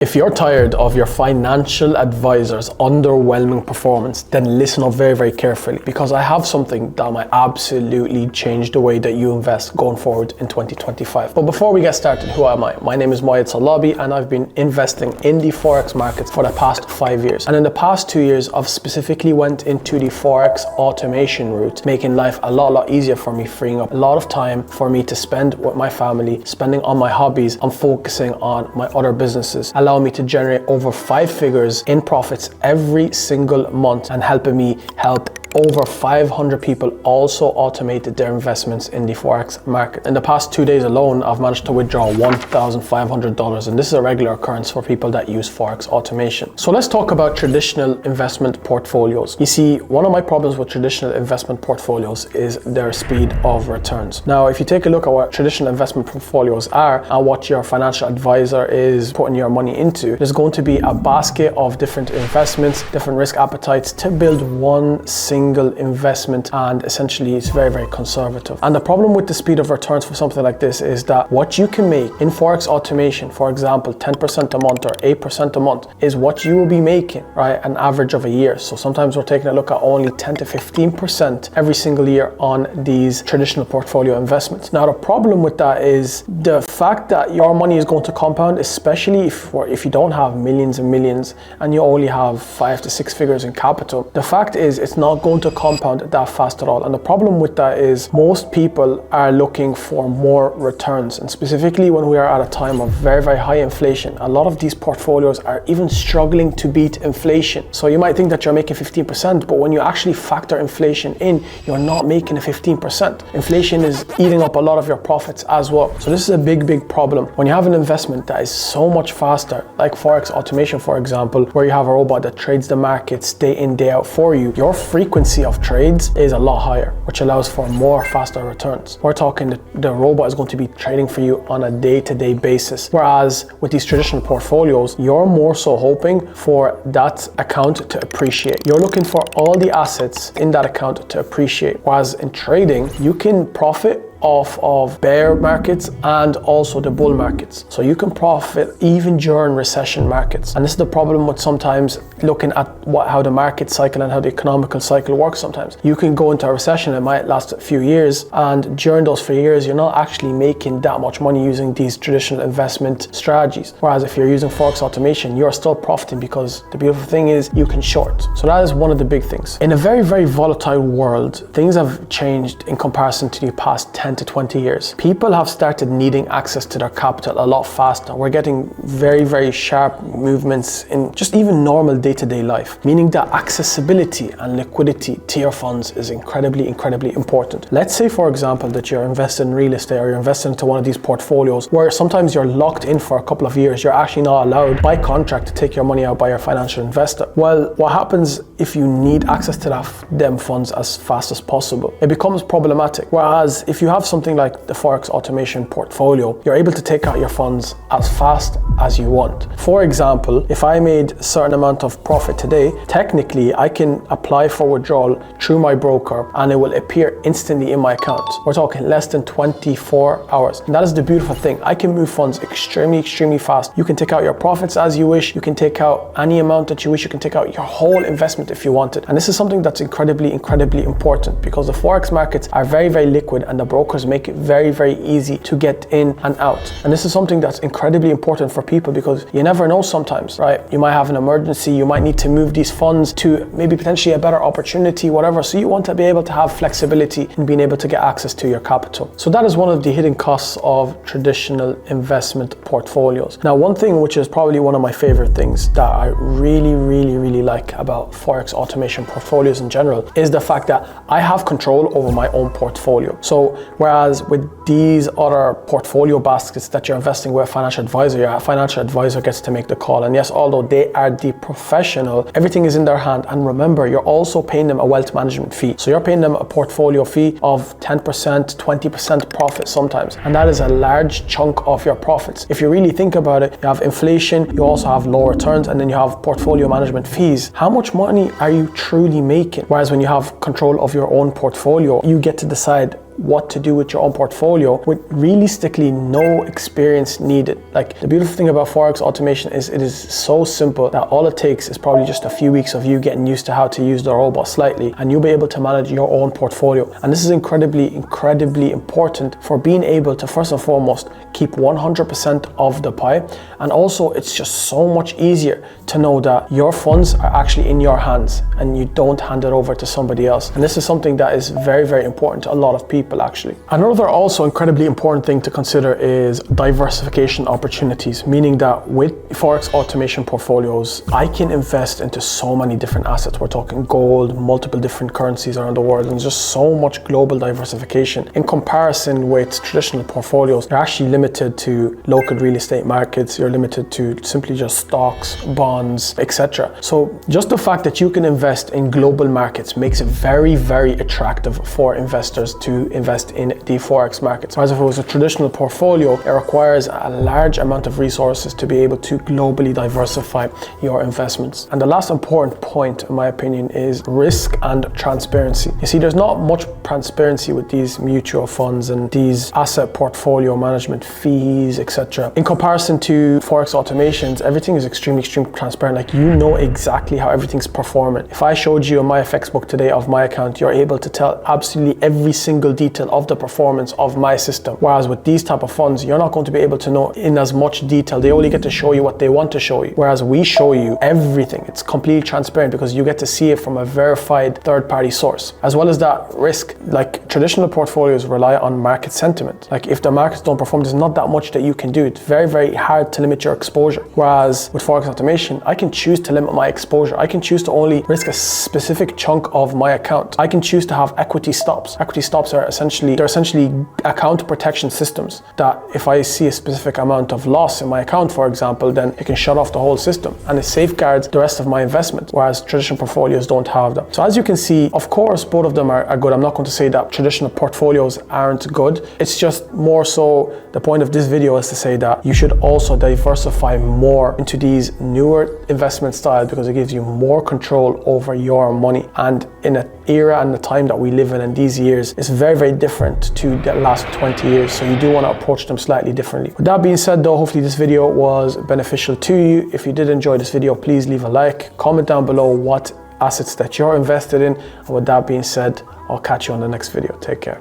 If you're tired of your financial advisor's underwhelming performance, then listen up very, very carefully, because I have something that might absolutely change the way that you invest going forward in 2025. But before we get started, who am I? My name is Moyed Salabi, and I've been investing in the Forex markets for the past 5 years. And in the past 2 years, I've specifically went into the Forex automation route, making life a lot easier for me, freeing up a lot of time for me to spend with my family, spending on my hobbies, and focusing on my other businesses, allowing me to generate over 5 figures in profits every single month, and helping me help over 500 people also automated their investments in the Forex market. In the past 2 days alone, I've managed to withdraw $1,500, and this is a regular occurrence for people that use Forex automation. So let's talk about traditional investment portfolios. You see, one of my problems with traditional investment portfolios is their speed of returns. Now, if you take a look at what traditional investment portfolios are and what your financial advisor is putting your money into, there's going to be a basket of different investments, different risk appetites to build one single investment, and essentially it's very, very conservative. And the problem with the speed of returns for something like this is that what you can make in Forex automation, for example, 10% a month or 8% a month, is what you will be making, right, an average of a year. So sometimes we're taking a look at only 10 to 15% every single year on these traditional portfolio investments. Now, the problem with that is the fact that your money is going to compound, especially if you don't have millions and millions and you only have 5 to 6 figures in capital. The fact is, it's not going to compound that fast at all. And the problem with that is most people are looking for more returns, and specifically when we are at a time of very, very high inflation, a lot of these portfolios are even struggling to beat inflation. So you might think that you're making 15%, but when you actually factor inflation in, you're not making a 15%. Inflation is eating up a lot of your profits as well. So this is a big problem. When you have an investment that is so much faster, like Forex automation, for example, where you have a robot that trades the markets day in, day out for you, your frequency of trades is a lot higher, which allows for more faster returns. We're talking the robot is going to be trading for you on a day-to-day basis. Whereas with these traditional portfolios, you're more so hoping for that account to appreciate. You're looking for all the assets in that account to appreciate. Whereas in trading, you can profit off of bear markets and also the bull markets. So you can profit even during recession markets. And this is the problem with sometimes looking at how the market cycle and how the economical cycle works sometimes. You can go into a recession, it might last a few years, and during those few years, you're not actually making that much money using these traditional investment strategies. Whereas if you're using Forex automation, you're still profiting, because the beautiful thing is you can short. So that is one of the big things. In a very, very volatile world, things have changed in comparison to the past 10 to 20 years. People have started needing access to their capital a lot faster. We're getting very, very sharp movements in just even normal day-to-day life, meaning that accessibility and liquidity to your funds is incredibly important. Let's say, for example, that you're invested in real estate, or you're invested into one of these portfolios where sometimes you're locked in for a couple of years. You're actually not allowed by contract to take your money out by your financial investor. Well, what happens if you need access to them funds as fast as possible? It becomes problematic. Whereas if you have something like the Forex automation portfolio, you're able to take out your funds as fast as you want. For example, if I made a certain amount of profit today, technically I can apply for withdrawal through my broker and it will appear instantly in my account. We're talking less than 24 hours. And that is the beautiful thing. I can move funds extremely fast. You can take out your profits as you wish. You can take out any amount that you wish. You can take out your whole investment if you want it. And this is something that's incredibly important, because the Forex markets are very, very liquid, and the brokers make it very, very easy to get in and out. And this is something that's incredibly important for people, because you never know sometimes, right? You might have an emergency, you might need to move these funds to maybe potentially a better opportunity, whatever. So you want to be able to have flexibility in being able to get access to your capital. So that is one of the hidden costs of traditional investment portfolios. Now, one thing which is probably one of my favorite things that I really like about Forex automation portfolios in general is the fact that I have control over my own portfolio. So whereas with these other portfolio baskets that you're investing with a financial advisor, your financial advisor gets to make the call. And yes, although they are the professional, everything is in their hand. And remember, you're also paying them a wealth management fee. So you're paying them a portfolio fee of 10%, 20% profit sometimes. And that is a large chunk of your profits. If you really think about it, you have inflation, you also have low returns, and then you have portfolio management fees. How much money are you truly making? Whereas when you have control of your own portfolio, you get to decide what to do with your own portfolio with realistically no experience needed. Like, the beautiful thing about Forex automation is it is so simple that all it takes is probably just a few weeks of you getting used to how to use the robot slightly, and you'll be able to manage your own portfolio. And this is incredibly important for being able to, first and foremost, keep 100% of the pie. And also, it's just so much easier to know that your funds are actually in your hands and you don't hand it over to somebody else. And this is something that is very important to a lot of people, actually. Another also incredibly important thing to consider is diversification opportunities, meaning that with Forex automation portfolios, I can invest into so many different assets. We're talking gold, multiple different currencies around the world, and just so much global diversification. In comparison with traditional portfolios, you're actually limited to local real estate markets, you're limited to simply just stocks, bonds, etc. So just the fact that you can invest in global markets makes it very attractive for investors to invest in the Forex markets. Whereas if it was a traditional portfolio, it requires a large amount of resources to be able to globally diversify your investments. And the last important point, in my opinion, is risk and transparency. You see, there's not much transparency with these mutual funds and these asset portfolio management fees, etc. In comparison to Forex automations, everything is extremely transparent. Like, you know exactly how everything's performing. If I showed you my FX book today of my account, you're able to tell absolutely every single detail of the performance of my system. Whereas with these type of funds, you're not going to be able to know in as much detail. They only get to show you what they want to show you. Whereas we show you everything. It's completely transparent because you get to see it from a verified third-party source. As well as that, risk. Like, traditional portfolios rely on market sentiment. Like, if the markets don't perform, there's not that much that you can do. It's very hard to limit your exposure. Whereas with Forex automation, I can choose to limit my exposure. I can choose to only risk a specific chunk of my account. I can choose to have equity stops. Equity stops are essentially account protection systems that if I see a specific amount of loss in my account, for example, then it can shut off the whole system and it safeguards the rest of my investment, whereas traditional portfolios don't have that. So as you can see, of course, both of them are good. I'm not going to say that traditional portfolios aren't good. It's just more so the point of this video is to say that you should also diversify more into these newer investment styles because it gives you more control over your money. And in an era and the time that we live in these years, it's very different to the last 20 years. So you do want to approach them slightly differently. With that being said though, hopefully this video was beneficial to you. If you did enjoy this video, please leave a like, comment down below what assets that you're invested in. And with that being said, I'll catch you on the next video. Take care.